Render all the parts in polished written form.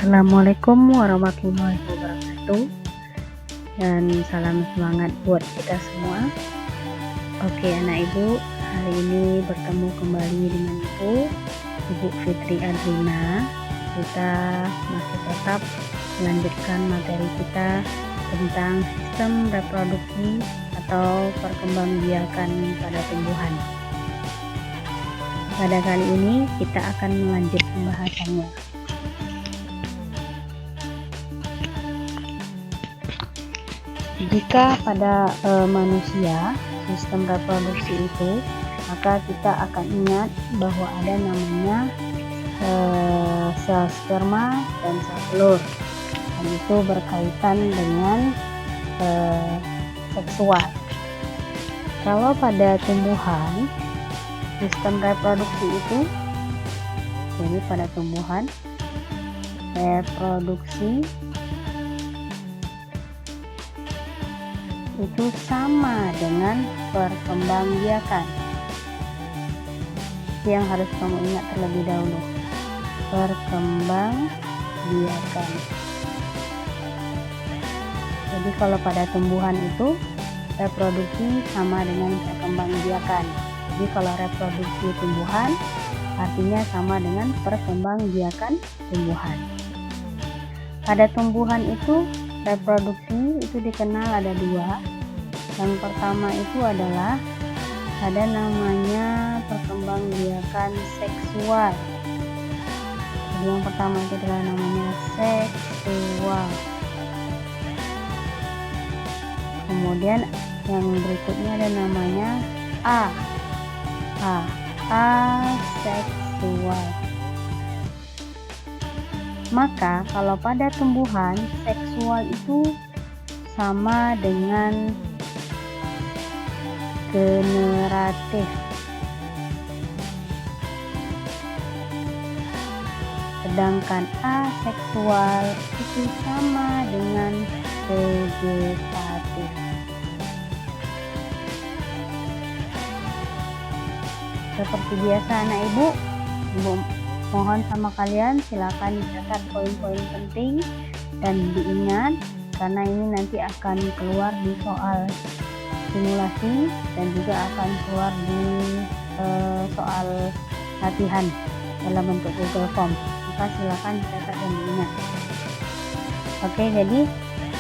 Assalamualaikum warahmatullahi wabarakatuh, dan salam semangat buat kita semua. Oke anak ibu, hari ini bertemu kembali dengan Ibu Fitri Adrina. Kita masih tetap melanjutkan materi kita tentang sistem reproduksi atau perkembangbiakan pada tumbuhan. Pada kali ini kita akan melanjut pembahasannya. Jika pada manusia sistem reproduksi itu, maka kita akan ingat bahwa ada namanya sel sperma dan sel telur, dan itu berkaitan dengan seksual. Kalau pada tumbuhan sistem reproduksi itu, jadi pada tumbuhan reproduksi itu sama dengan perkembangbiakan. Yang harus kamu ingat terlebih dahulu, perkembangbiakan. Jadi kalau pada tumbuhan itu reproduksi sama dengan perkembangbiakan. Jadi kalau reproduksi tumbuhan artinya sama dengan perkembangbiakan tumbuhan. Pada tumbuhan itu reproduksi itu dikenal ada dua. Yang pertama itu adalah ada namanya perkembangbiakan seksual. Jadi yang pertama itu adalah namanya seksual. Kemudian yang berikutnya ada namanya aseksual. Maka kalau pada tumbuhan seksual itu sama dengan generatif. Sedangkan aseksual itu sama dengan vegetatif. Seperti biasa anak ibu mohon sama kalian silakan dicatat poin-poin penting dan diingat, karena ini nanti akan keluar di soal simulasi dan juga akan keluar di soal latihan dalam bentuk Google Form. Maka silakan dicatat dan diingat. Oke, jadi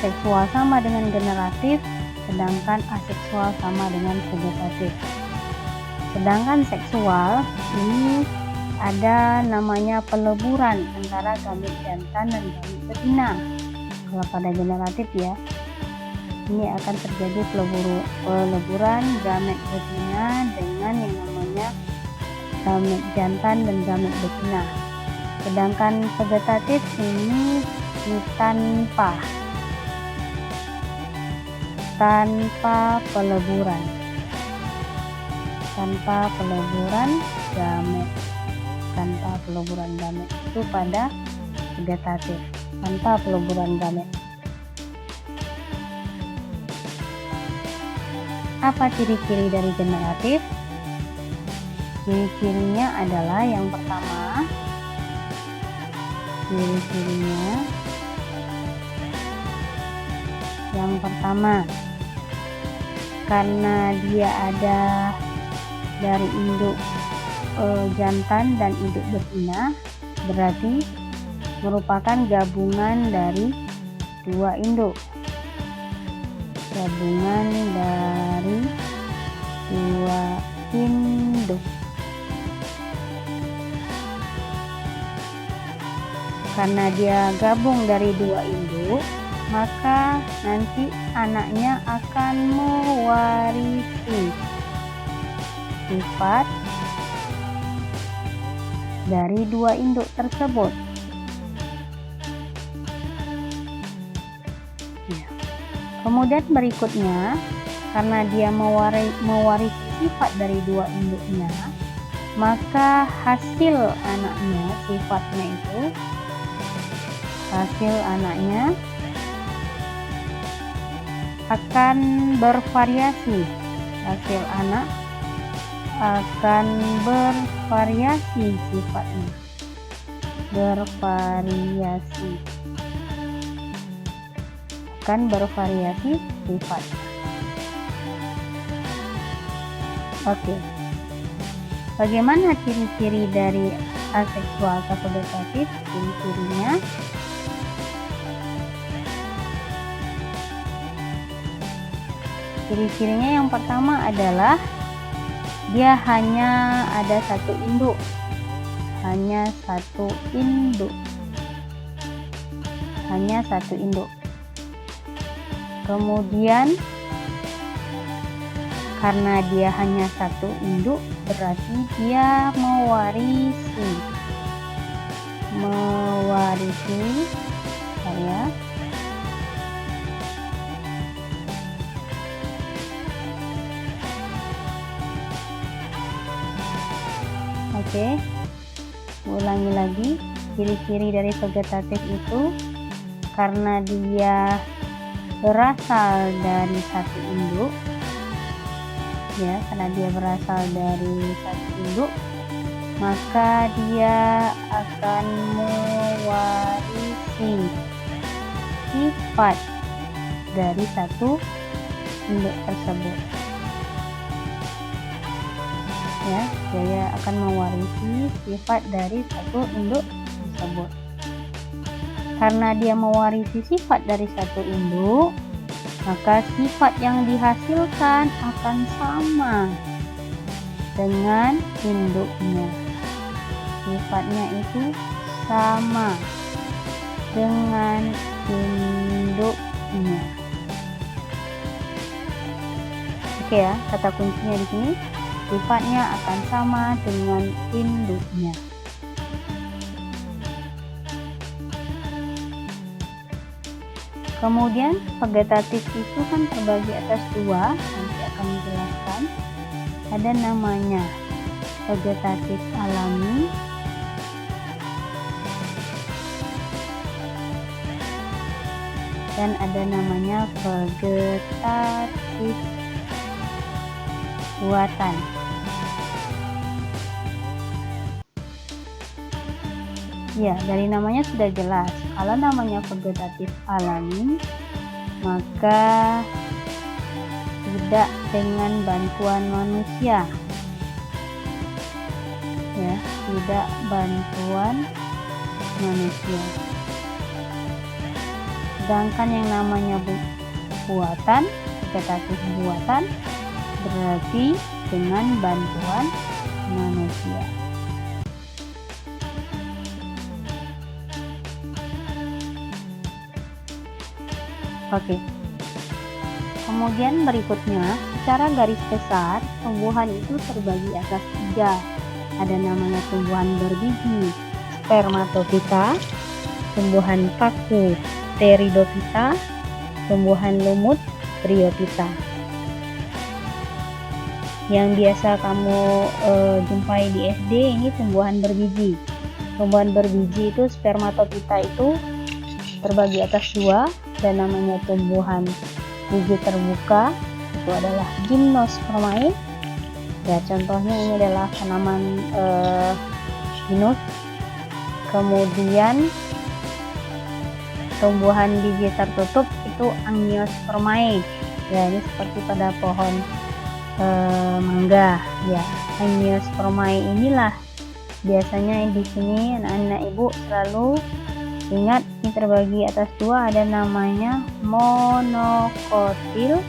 seksual sama dengan generatif, sedangkan aseksual sama dengan vegetatif. Sedangkan seksual ini ada namanya peleburan antara gamit jantan dan gamit betina. Kalau pada generatif ya, ini akan terjadi peleburan gamit betina dengan yang namanya gamit jantan dan gamit betina. Sedangkan vegetatif ini tanpa peleburan gamet. Tanpa peleburan gamet itu pada vegetatif, tanpa peleburan gamet. Apa ciri-ciri dari generatif? Ciri-cirinya adalah yang pertama, karena dia ada dari induk jantan dan induk betina, berarti merupakan gabungan dari dua induk. Karena dia gabung dari dua induk, maka nanti anaknya akan mewarisi sifat dari dua induk tersebut. Kemudian berikutnya, karena dia mewarisi sifat dari dua induknya, maka hasil anaknya akan bervariasi. Hasil anak akan bervariasi sifatnya. bervariasi, akan bervariasi sifat. Oke, bagaimana ciri-ciri dari aseksual atau vegetatif? Ciri-cirinya yang pertama adalah dia hanya ada satu induk, hanya satu induk. Kemudian karena dia hanya satu induk, berarti dia mewarisi ya. Oke, ulangi lagi, ciri-ciri dari vegetatif itu karena dia berasal dari satu induk ya, karena dia berasal dari satu induk, maka dia akan mewarisi sifat dari satu induk tersebut ya, dia akan mewarisi sifat dari satu induk tersebut. Karena dia mewarisi sifat dari satu induk, maka sifat yang dihasilkan akan sama dengan induknya. Sifatnya itu sama dengan induknya. Oke ya, kata kuncinya di sini, sifatnya akan sama dengan induknya. Kemudian vegetatif itu kan terbagi atas dua, nanti akan dijelaskan. Ada namanya vegetatif alami dan ada namanya vegetatif buatan. Ya, dari namanya sudah jelas. Kalau namanya vegetatif alami, maka tidak dengan bantuan manusia. Ya, tidak bantuan manusia. Sedangkan yang namanya buatan, vegetatif buatan, berarti dengan bantuan manusia. Oke. Kemudian berikutnya, secara garis besar, tumbuhan itu terbagi atas tiga. Ada namanya tumbuhan berbiji, spermatofita, tumbuhan paku, pteridopita, tumbuhan lumut, bryopita. Yang biasa kamu jumpai di SD ini tumbuhan berbiji. Tumbuhan berbiji itu spermatofita itu terbagi atas dua, dan namanya tumbuhan biji terbuka, itu adalah gimnospermae. Ya, contohnya ini adalah tanaman pinus. Kemudian tumbuhan biji tertutup itu angiospermae. Ya, ini seperti pada pohon mangga. Ya, angiospermae inilah biasanya di sini anak-anak ibu selalu ingat, ini terbagi atas dua, ada namanya monokotil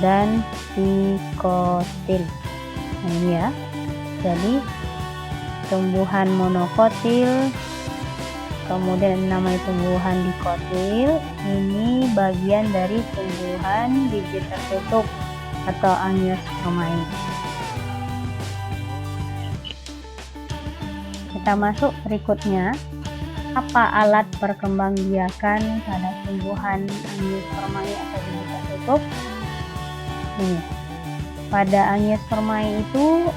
dan dikotil. Nah, ini ya. Jadi tumbuhan monokotil, kemudian namanya tumbuhan dikotil, ini bagian dari tumbuhan biji tertutup atau angiospermae. Kita masuk berikutnya. Apa alat perkembangbiakan pada tumbuhan angiospermae atau biji tertutup? Nih, pada angiospermae itu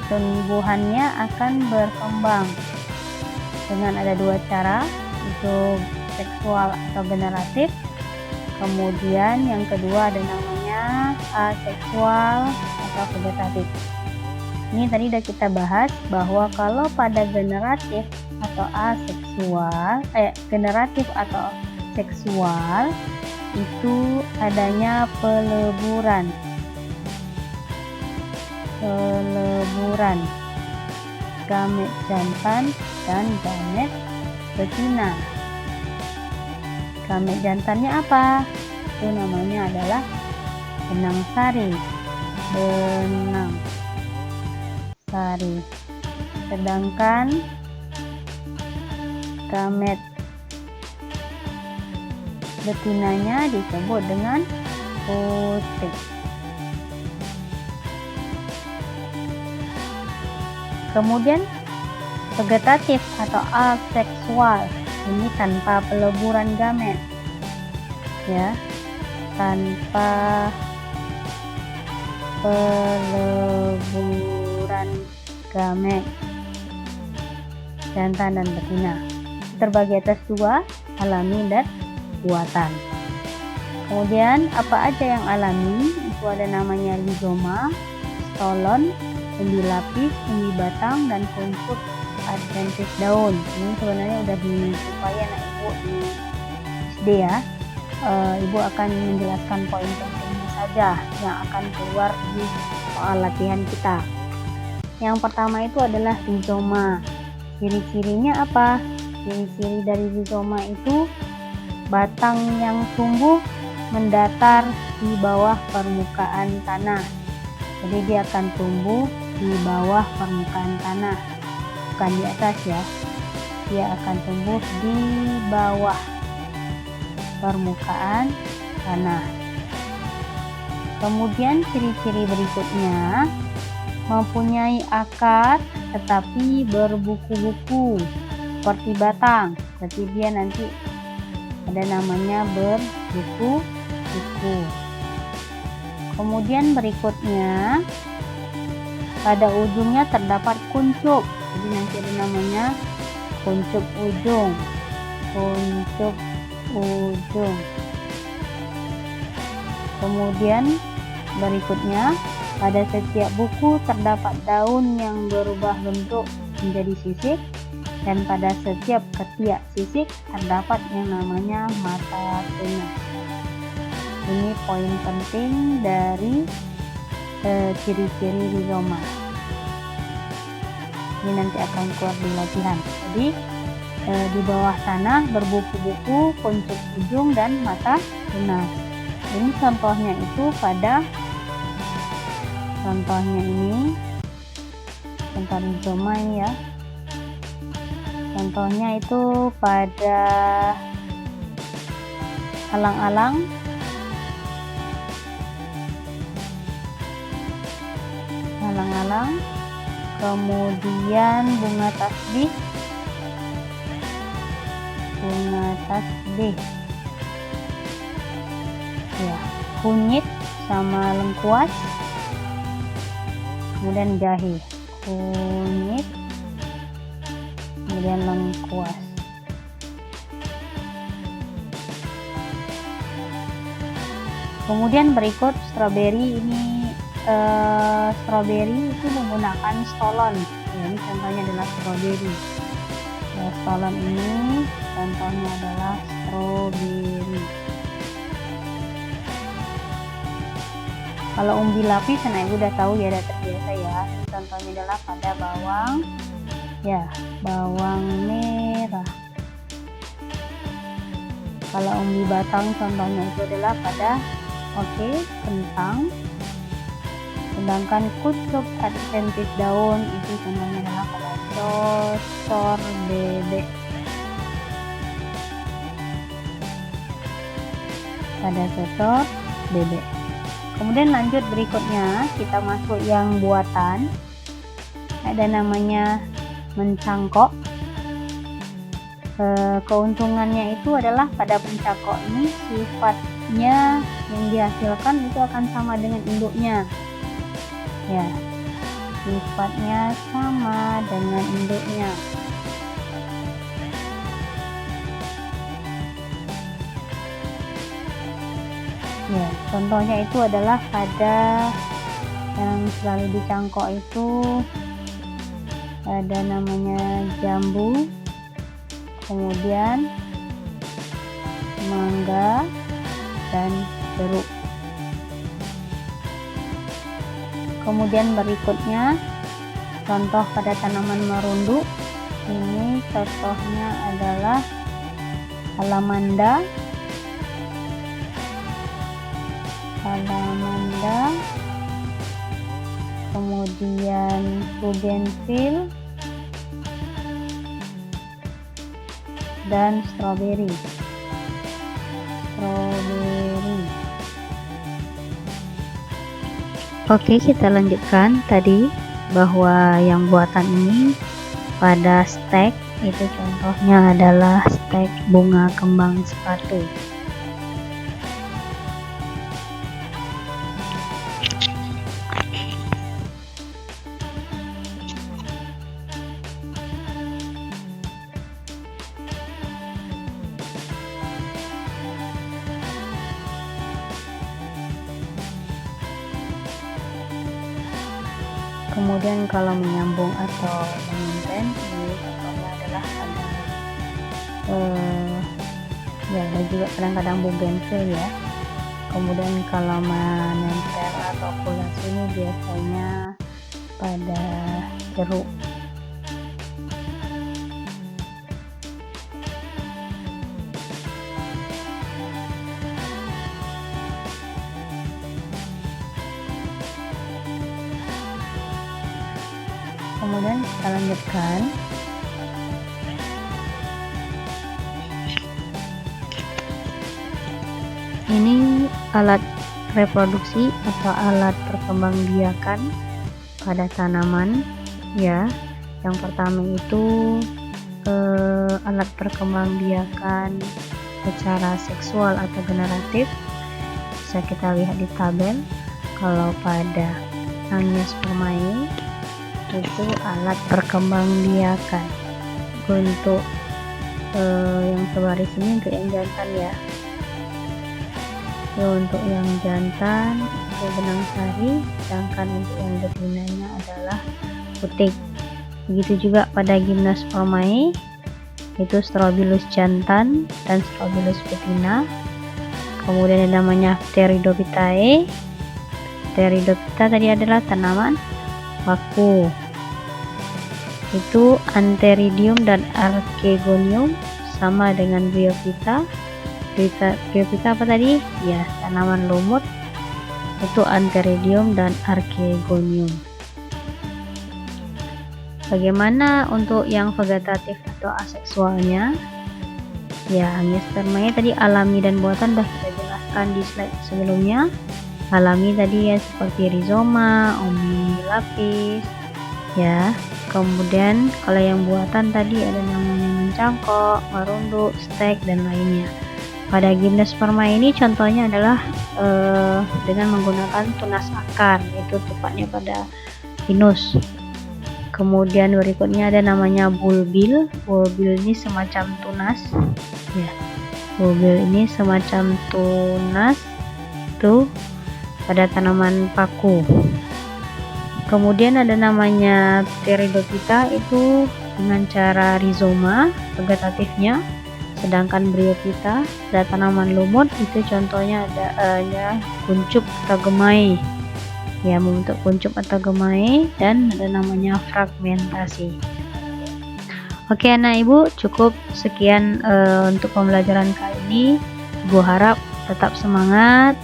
tumbuhannya akan berkembang dengan ada dua cara, itu seksual atau generatif. Kemudian yang kedua ada namanya aseksual atau vegetatif. Ini tadi udah kita bahas bahwa kalau pada generatif atau aseksual, generatif atau seksual itu adanya peleburan gamet jantan dan gamet betina. Gamet jantannya apa? Itu namanya adalah benang sari. Sedangkan gamet betinanya disebut dengan putik. Kemudian vegetatif atau aseksual, ini tanpa peleburan gamet, ya, tanpa peleburan gamet jantan dan betina. Terbagi atas dua, alami dan buatan. Kemudian apa aja yang alami? Itu ada namanya rizoma, stolon, umbi lapis, umbi batang, dan kuncup adventiz daun. Ini sebenarnya udah dijumpai anak ibu di SD ya. Ibu akan menjelaskan poin pentingnya saja yang akan keluar di soal latihan kita. Yang pertama itu adalah rizoma. Ciri-cirinya apa? Ciri-ciri dari rizoma itu batang yang tumbuh mendatar di bawah permukaan tanah. Jadi dia akan tumbuh di bawah permukaan tanah, bukan di atas ya. Dia akan tumbuh di bawah permukaan tanah. Kemudian ciri-ciri berikutnya, mempunyai akar tetapi berbuku-buku seperti batang. Jadi dia nanti ada namanya berbuku-buku. Kemudian berikutnya, pada ujungnya terdapat kuncup. Jadi nanti ada namanya kuncup ujung. Kemudian berikutnya, pada setiap buku terdapat daun yang berubah bentuk menjadi sisik, dan pada setiap ketiak sisik terdapat yang namanya mata tunas. Ini poin penting dari ciri-ciri rizoma. Ini nanti akan keluar di latihan. Jadi di bawah tanah berbuku-buku, kuncup ujung, dan mata tunas. Ini contohnya itu pada contoh rizoma ini ya. Contohnya itu pada alang-alang, kemudian bunga tasbih, ya, kunyit sama lengkuas, kemudian jahe, kunyit, kemudian lengkuas. Kemudian berikut stroberi. Ini stroberi itu menggunakan stolon. Ya, ini contohnya adalah stroberi. Ya, stolon ini contohnya adalah stroberi. Kalau umbi lapis, anak ibu udah tahu ya, udah terbiasa ya. Contohnya adalah pada bawang, ya, bawang merah. Kalau umbi batang contohnya itu adalah pada kentang. Sedangkan kuncup adventiz daun itu contohnya adalah pada cocor bebek. Kemudian lanjut berikutnya, kita masuk yang buatan. Ada namanya mencangkok. Keuntungannya itu adalah pada pencangkok ini sifatnya yang dihasilkan itu akan sama dengan induknya. Ya, sifatnya sama dengan induknya. Ya, contohnya itu adalah pada yang selalu dicangkok itu ada namanya jambu, kemudian mangga dan jeruk. Kemudian berikutnya contoh pada tanaman merunduk. Ini contohnya adalah salamanda, kemudian bougainville dan stroberi. Oke, kita lanjutkan tadi bahwa yang buatan ini pada stek itu contohnya adalah stek bunga kembang sepatu. Kemudian kalau menyambung atau menginten, ini contohnya adalah ada juga kadang-kadang bougainville ya. Kemudian kalau menempel atau kulasi ini biasanya pada jeruk. Kemudian kita lanjutkan. Ini alat reproduksi atau alat perkembangbiakan pada tanaman ya. Yang pertama itu alat perkembangbiakan secara seksual atau generatif. Bisa kita lihat di tabel. Kalau pada Angiospermae itu alat perkembangbiakan. Untuk yang sebaris ini untuk yang jantan ya. Untuk yang jantan itu benang sari, sedangkan untuk yang betinanya adalah putik. Begitu juga pada Gymnospermae itu Strobilus jantan dan Strobilus betina. Kemudian yang namanya Pteridophytae. Pteridophyta tadi adalah tanaman paku. Itu Antheridium dan Archegonium, sama dengan Bryophyta. Bryophyta apa tadi? Ya, tanaman lumut. Itu Antheridium dan Archegonium. Bagaimana untuk yang vegetatif atau aseksualnya? Ya, Angiospermae tadi alami dan buatan sudah kita jelaskan di slide sebelumnya. Alami tadi ya seperti rhizoma, omi lapis, ya. Kemudian kalau yang buatan tadi ada namanya mencangkok, merunduk, stek dan lainnya. Pada Gymnospermae ini contohnya adalah dengan menggunakan tunas akar, itu tepatnya pada pinus. Kemudian berikutnya ada namanya bulbil. Bulbil ini semacam tunas, ya. Bulbil ini semacam tunas itu pada tanaman paku. Kemudian ada namanya Pteridophyta, itu dengan cara rhizoma vegetatifnya. Sedangkan Bryophyta pada tanaman lumut itu contohnya ada kuncup atau gemai. Ya, membentuk kuncup atau gemai, dan ada namanya fragmentasi. Oke anak ibu, cukup sekian untuk pembelajaran kali ini. Ibu harap tetap semangat,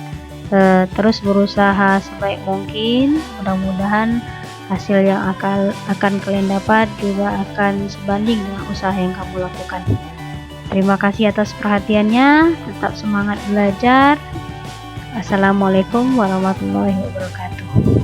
terus berusaha sebaik mungkin. Mudah-mudahan hasil yang akan kalian dapat juga akan sebanding dengan usaha yang kamu lakukan. Terima kasih atas perhatiannya. Tetap semangat belajar. Assalamualaikum warahmatullahi wabarakatuh.